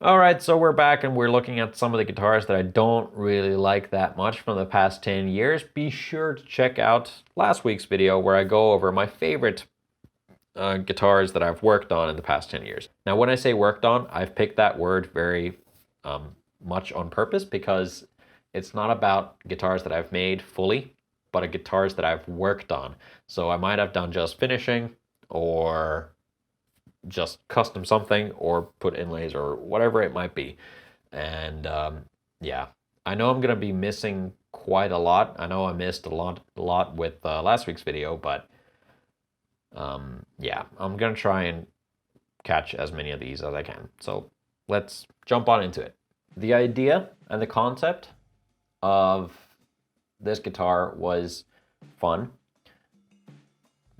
Alright, so we're back and we're looking at some of the guitars that I don't really like that much from the past 10 years. Be sure to check out last week's video where I go over my favorite guitars that I've worked on in the past 10 years. Now, when I say worked on, I've picked that word very much on purpose because it's not about guitars that I've made fully, but guitars that I've worked on. So I might have done just finishing or just custom something or put inlays or whatever it might be. And yeah, I know I'm gonna be missing quite a lot. I know I missed a lot with last week's video, but yeah, I'm gonna try and catch as many of these as I can. So let's jump on into it. The idea and the concept of this guitar was fun.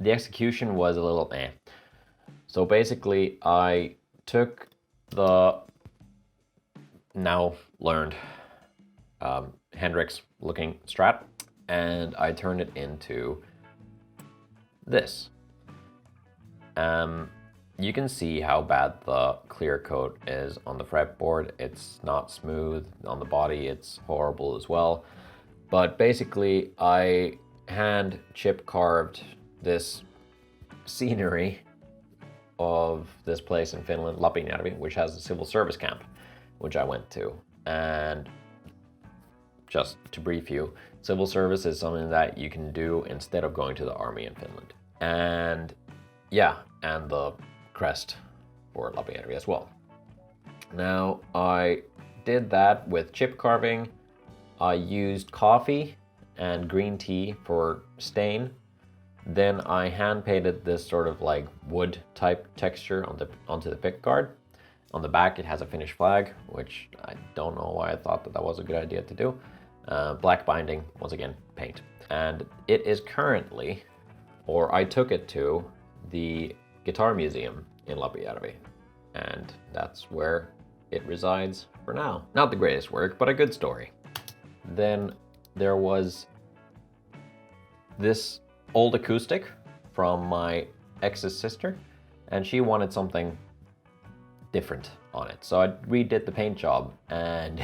The execution was a little eh. So basically, I took the now learned Hendrix looking Strat and I turned it into this. You can see how bad the clear coat is on the fretboard. It's not smooth on the body. It's horrible as well. But basically, I hand chip carved this scenery of this place in Finland, Lapinjärvi, which has a civil service camp, which I went to. And just to brief you, civil service is something that you can do instead of going to the army in Finland. And yeah, and the crest for Lapinjärvi as well. Now, I did that with chip carving. I used coffee and green tea for stain. Then I hand painted this sort of like wood type texture onto the pick guard. On the back it has a Finnish flag, which I don't know why I thought that was a good idea to do. Black binding, once again, paint. And it is currently, or I took it to, the Guitar Museum in Lapinjärvi. And that's where it resides for now. Not the greatest work, but a good story. Then there was this old acoustic from my ex's sister, and she wanted something different on it. So I redid the paint job, and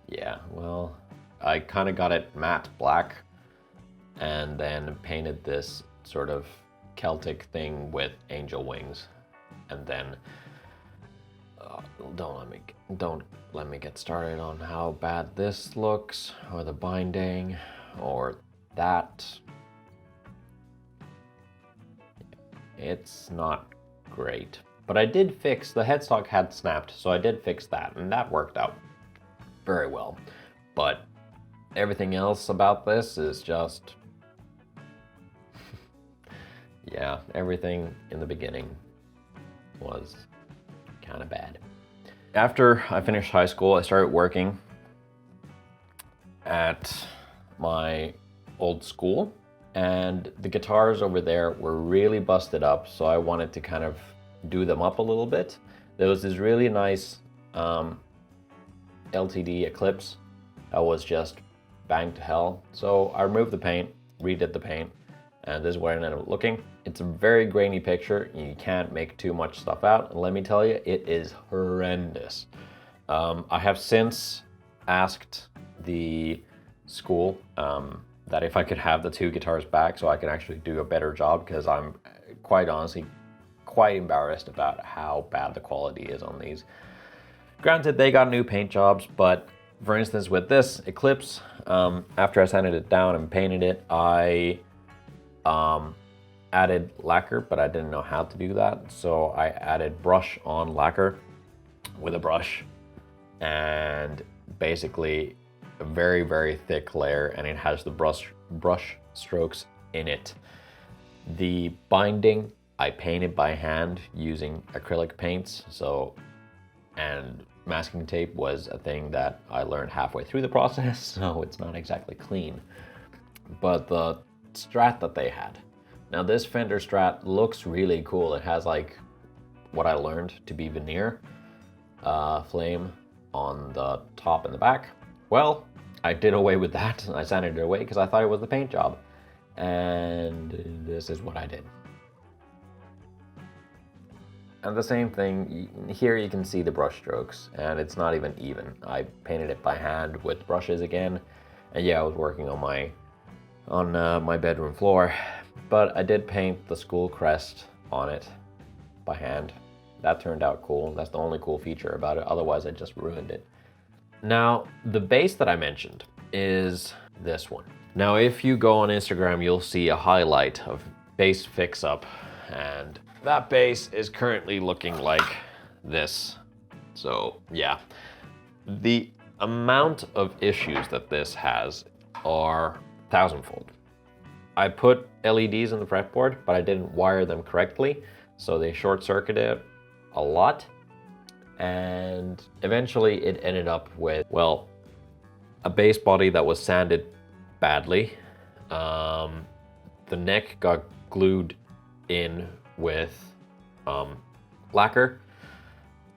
yeah, well, I kind of got it matte black and then painted this sort of Celtic thing with angel wings. And then don't let me get started on how bad this looks, or the binding, or that. It's not great. But I did fix, the headstock had snapped, so I did fix that, and that worked out very well. But everything else about this is just, yeah, everything in the beginning was kind of bad. After I finished high school, I started working at my old school, and the guitars over there were really busted up, so I wanted to kind of do them up a little bit. There was this really nice LTD Eclipse that was just banged to hell. So I removed the paint, redid the paint, and this is what it ended up looking. It's a very grainy picture, and you can't make too much stuff out, and let me tell you, it is horrendous. I have since asked the school that if I could have the two guitars back so I can actually do a better job, because I'm quite honestly quite embarrassed about how bad the quality is on these. Granted, they got new paint jobs, but for instance with this Eclipse, after I sanded it down and painted it, I added lacquer, but I didn't know how to do that. So I added brush on lacquer with a brush, and basically a very, very thick layer, and it has the brush strokes in it. The binding I painted by hand using acrylic paints, and masking tape was a thing that I learned halfway through the process, so it's not exactly clean. But the Strat that they had, now this Fender Strat looks really cool. It has like what I learned to be veneer flame on the top and the back. Well, I did away with that. I sanded it away because I thought it was the paint job. And this is what I did. And the same thing, here you can see the brush strokes, and it's not even. I painted it by hand with brushes again, and yeah, I was working on my bedroom floor, but I did paint the school crest on it by hand. That turned out cool. That's the only cool feature about it. Otherwise, I just ruined it. Now, the base that I mentioned is this one. Now, if you go on Instagram, you'll see a highlight of base fix-up, and that base is currently looking like this. So, yeah. The amount of issues that this has are thousandfold. I put LEDs in the fretboard, but I didn't wire them correctly, so they short-circuited a lot, and eventually it ended up with, well, a base body that was sanded badly. The neck got glued in with lacquer.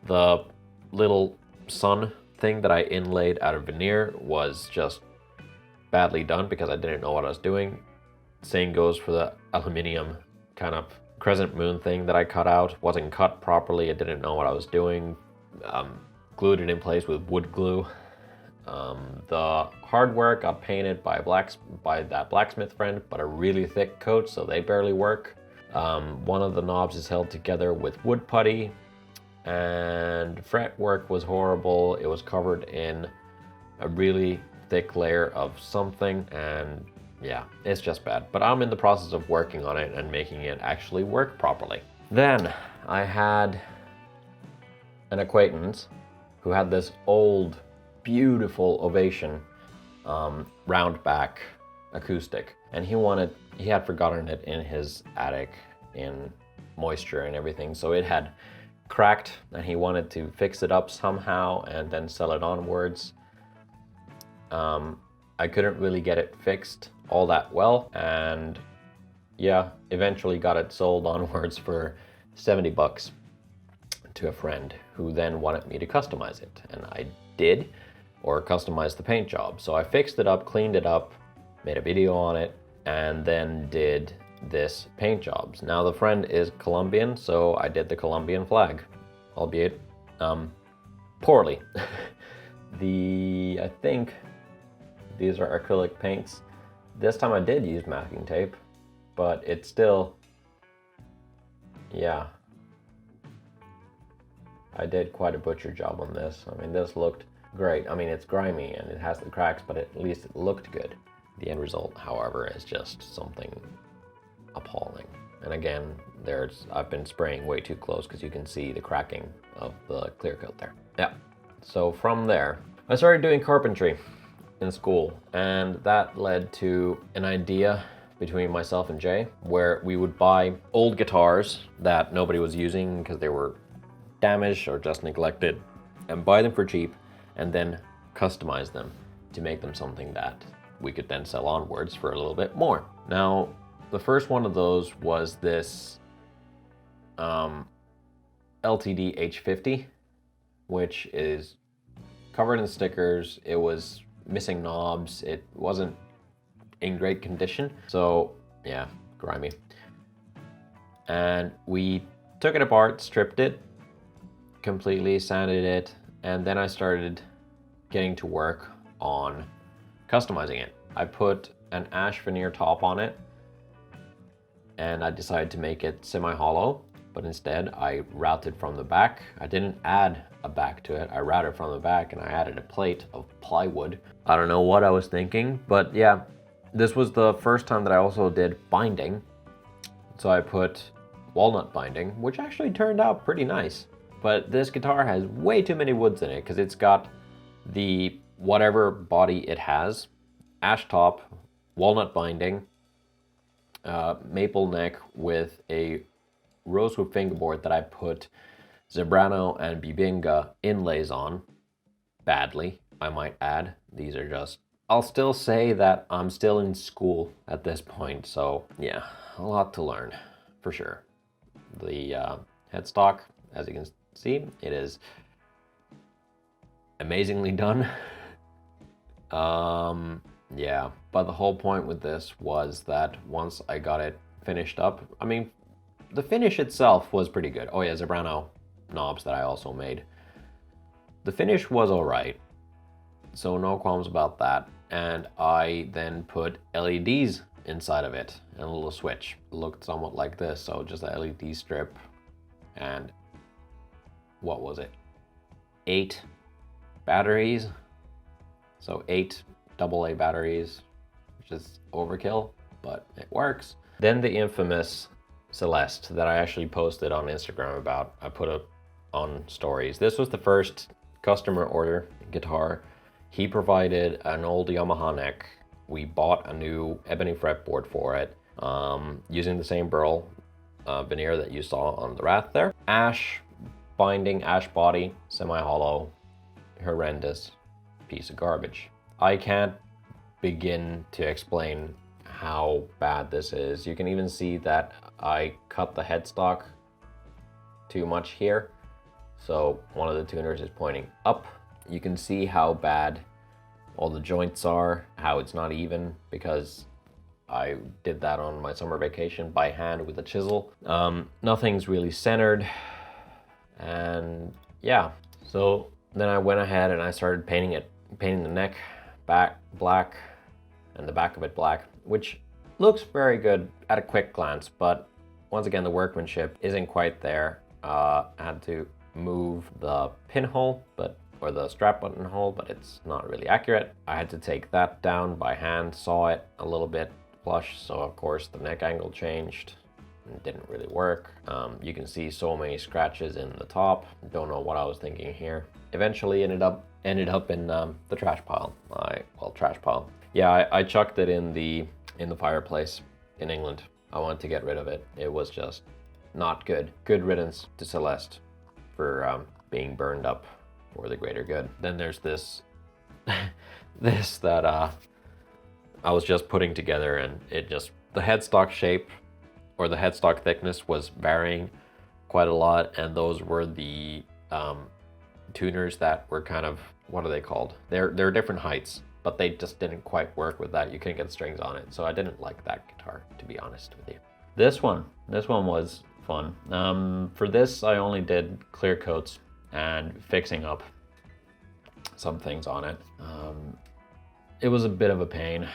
The little sun thing that I inlaid out of veneer was just badly done because I didn't know what I was doing. Same goes for the aluminum kind of crescent moon thing that I cut out. Wasn't cut properly. I didn't know what I was doing. Glued it in place with wood glue. The hardware got painted by that blacksmith friend, but a really thick coat, so they barely work. One of the knobs is held together with wood putty, and fretwork was horrible. It was covered in a really thick layer of something, and yeah, it's just bad. But I'm in the process of working on it and making it actually work properly. Then I had an acquaintance who had this old, beautiful Ovation round back acoustic, and he had forgotten it in his attic in moisture and everything, so it had cracked, and he wanted to fix it up somehow and then sell it onwards. I couldn't really get it fixed all that well, and yeah, eventually got it sold onwards for 70 bucks to a friend who then wanted me to customize it, and I did, or customize the paint job. So I fixed it up, cleaned it up, made a video on it, and then did this paint jobs. Now the friend is Colombian, so I did the Colombian flag, albeit poorly. I think these are acrylic paints. This time I did use masking tape, but it's still, yeah. I did quite a butcher job on this. I mean, this looked great. I mean, it's grimy and it has the cracks, but at least it looked good. The end result, however, is just something appalling. And again, I've been spraying way too close because you can see the cracking of the clear coat there. Yeah. So from there, I started doing carpentry in school, and that led to an idea between myself and Jay where we would buy old guitars that nobody was using because they were damaged or just neglected, and buy them for cheap and then customize them to make them something that we could then sell onwards for a little bit more. Now, the first one of those was this LTD H50, which is covered in stickers. It was missing knobs. It wasn't in great condition. So yeah, grimy. And we took it apart, stripped it completely, sanded it, and then I started getting to work on customizing it. I put an ash veneer top on it, and I decided to make it semi-hollow, but instead I routed from the back. I didn't add a back to it. I routed from the back and I added a plate of plywood. I don't know what I was thinking, but yeah, this was the first time that I also did binding. So I put walnut binding, which actually turned out pretty nice. But this guitar has way too many woods in it because it's got the whatever body it has, ash top, walnut binding, maple neck with a rosewood fingerboard that I put Zebrano and Bibinga inlays on. Badly, I might add. These are just... I'll still say that I'm still in school at this point, so yeah, a lot to learn, for sure. The headstock, as you can see, it is amazingly done. Yeah, but the whole point with this was that once I got it finished up, I mean, The finish itself was pretty good. Oh yeah, Zebrano knobs that I also made. The finish was all right, so no qualms about that. And I then put LEDs inside of it and a little switch. It looked somewhat like this, so just a LED strip and what was it? 8 batteries. So 8 AA batteries, which is overkill, but it works. Then the infamous Celeste that I actually posted on Instagram about. I put it on stories. This was the first customer order guitar. He provided an old Yamaha neck. We bought a new ebony fretboard for it, using the same burl veneer that you saw on the Wrath there. Ash binding, ash body, semi-hollow, horrendous piece of garbage. I can't begin to explain how bad this is. You can even see that I cut the headstock too much here. So one of the tuners is pointing up. You can see how bad all the joints are, how it's not even, because I did that on my summer vacation by hand with a chisel. Nothing's really centered. And yeah, so then I went ahead and I started painting the neck back black and the back of it black, which looks very good at a quick glance, but once again, the workmanship isn't quite there. I had to move the pinhole, or the strap button hole, but it's not really accurate. I had to take that down by hand, saw it a little bit flush, so of course the neck angle changed. It didn't really work. You can see so many scratches in the top. Don't know what I was thinking here. Eventually ended up in the trash pile. Trash pile. Yeah, I chucked it in the fireplace in England. I wanted to get rid of it. It was just not good. Good riddance to Celeste for being burned up for the greater good. Then there's this this that I was just putting together, and the headstock shape or the headstock thickness was varying quite a lot, and those were the tuners that were kind of, what are they called? They're different heights, but they just didn't quite work with that. You couldn't get strings on it, so I didn't like that guitar, to be honest with you. This one was fun. For this, I only did clear coats and fixing up some things on it. It was a bit of a pain.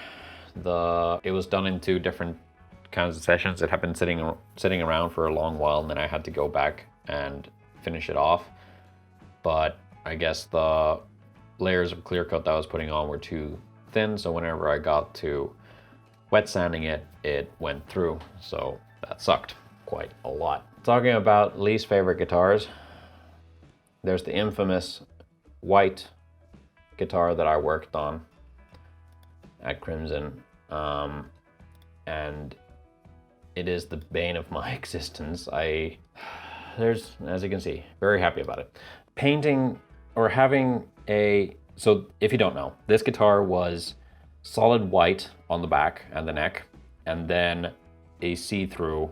It was done in 2 different kinds of sessions. It had been sitting around for a long while, and then I had to go back and finish it off. But I guess the layers of clear coat that I was putting on were too thin, so whenever I got to wet sanding it, it went through. So that sucked quite a lot. Talking about least favorite guitars, there's the infamous white guitar that I worked on at Crimson, and it is the bane of my existence. There's, as you can see, very happy about it. Painting or having so if you don't know, this guitar was solid white on the back and the neck, and then a see-through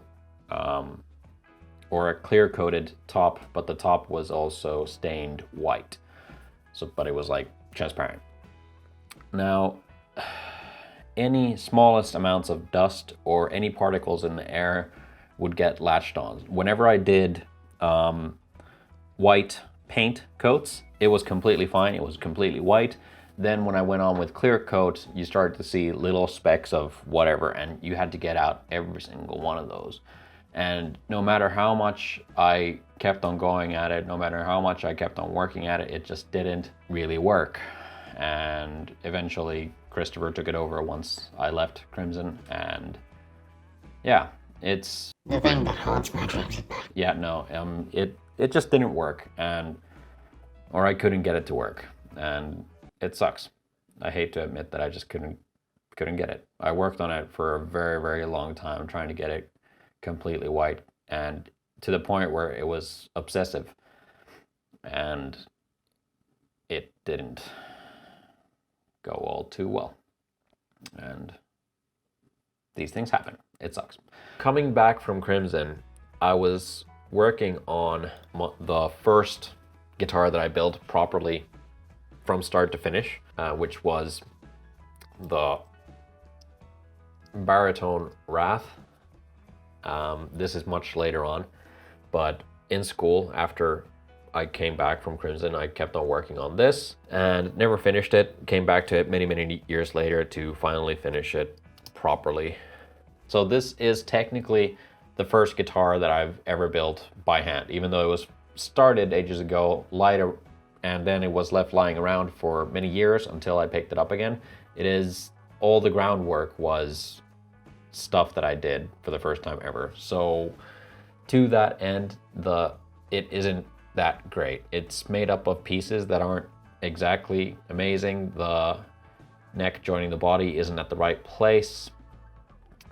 or a clear coated top, but the top was also stained white. So, but it was like transparent. Now, any smallest amounts of dust or any particles in the air would get latched on. Whenever I did white paint coats, it was completely fine. It was completely white. Then when I went on with clear coat, you started to see little specks of whatever, and you had to get out every single one of those. And no matter how much I kept on going at it, no matter how much I kept on working at it, it just didn't really work. And eventually Christopher took it over once I left Crimson, and yeah, it's the thing that holds my dreams at bay. Yeah, no, it just didn't work, or I couldn't get it to work, and it sucks. I hate to admit that I just couldn't get it. I worked on it for a very, very long time trying to get it completely white, and to the point where it was obsessive, and it didn't go all too well. And these things happen. It sucks. Coming back from Crimson, I was working on the first guitar that I built properly from start to finish, which was the baritone Wrath. This is much later on, but in school, after I came back from Crimson, I kept on working on this and never finished it. Came back to it many years later to finally finish it properly. So this is technically the first guitar that I've ever built by hand, even though it was started ages ago, lighter, and then it was left lying around for many years until I picked it up again. It is, all the groundwork was stuff that I did for the first time ever. So to that end, it isn't that great. It's made up of pieces that aren't exactly amazing. The neck joining the body isn't at the right place,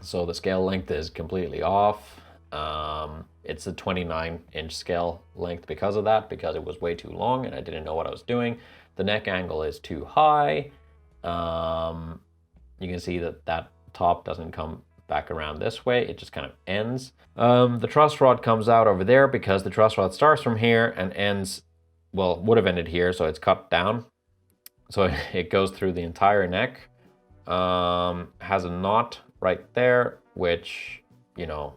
so the scale length is completely off. It's a 29-inch scale length because of that, because it was way too long and I didn't know what I was doing. The neck angle is too high. You can see that top doesn't come back around this way, it just kind of ends. The truss rod comes out over there because the truss rod starts from here and ends, well, would have ended here, so it's cut down. So it goes through the entire neck. Has a knot right there, which, you know,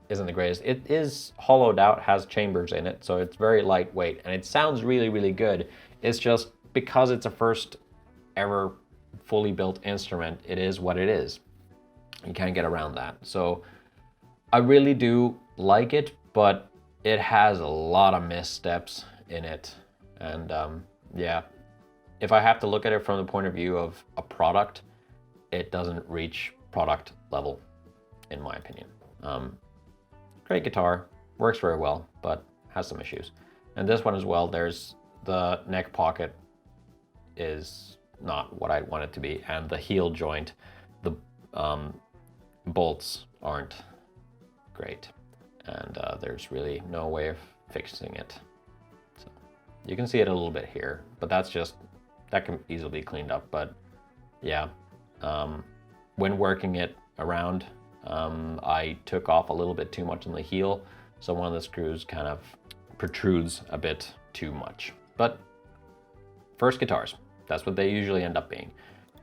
isn't the greatest. It is hollowed out, has chambers in it, so it's very lightweight, and it sounds really good. It's just because it's a first ever fully built instrument, it is what it is. You can't get around that. So I really do like it, but it has a lot of missteps in it. And yeah, if I have to look at it from the point of view of a product, it doesn't reach product level, in my opinion. Great guitar, works very well, but has some issues. And this one as well, there's the neck pocket is not what I want it to be, and the heel joint, the bolts aren't great, and there's really no way of fixing it. So you can see it a little bit here, but that can easily be cleaned up. But yeah, when working it around, I took off a little bit too much on the heel, so one of the screws kind of protrudes a bit too much. But first guitars, that's what they usually end up being.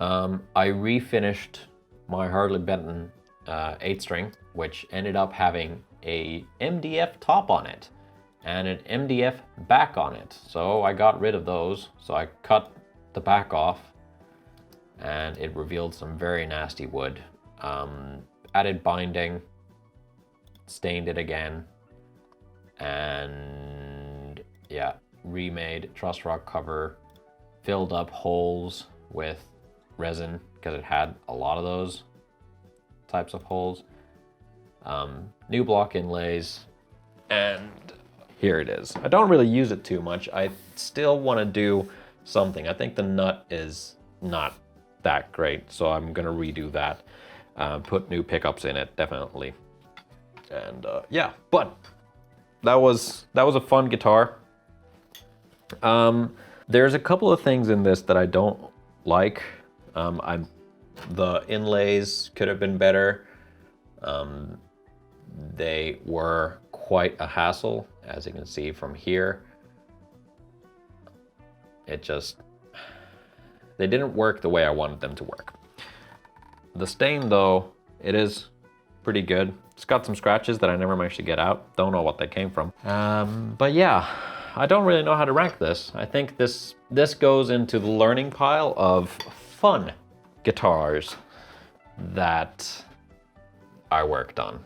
I refinished my Harley Benton 8-string, which ended up having a MDF top on it and an MDF back on it. So I got rid of those. So I cut the back off and it revealed some very nasty wood. Added binding, stained it again, and yeah, remade truss rod cover, filled up holes with resin because it had a lot of those types of holes. New block inlays, and here it is. I don't really use it too much. I still want to do something. I think the nut is not that great, so I'm gonna redo that. Put new pickups in it, definitely. And yeah, but that was a fun guitar. There's a couple of things in this that I don't like. The inlays could have been better. They were quite a hassle, as you can see from here. They didn't work the way I wanted them to work. The stain, though, it is pretty good. It's got some scratches that I never managed to get out. Don't know what they came from. But yeah, I don't really know how to rank this. I think this goes into the learning pile of fun guitars that I worked on.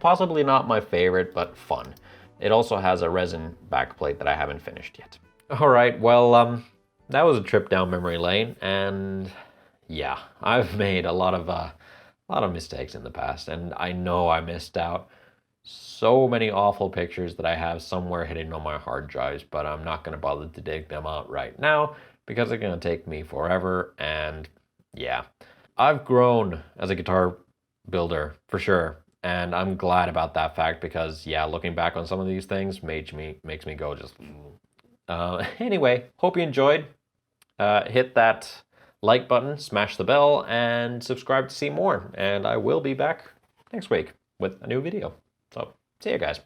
Possibly not my favorite, but fun. It also has a resin backplate that I haven't finished yet. All right, well, that was a trip down memory lane, and yeah, I've made a lot of mistakes in the past, and I know I missed out so many awful pictures that I have somewhere hidden on my hard drives, but I'm not going to bother to dig them out right now because they're going to take me forever. And yeah, I've grown as a guitar builder for sure, and I'm glad about that fact because yeah, looking back on some of these things makes me go just anyway, hope you enjoyed. Hit that like button, smash the bell, and subscribe to see more. And I will be back next week with a new video. So, see you guys.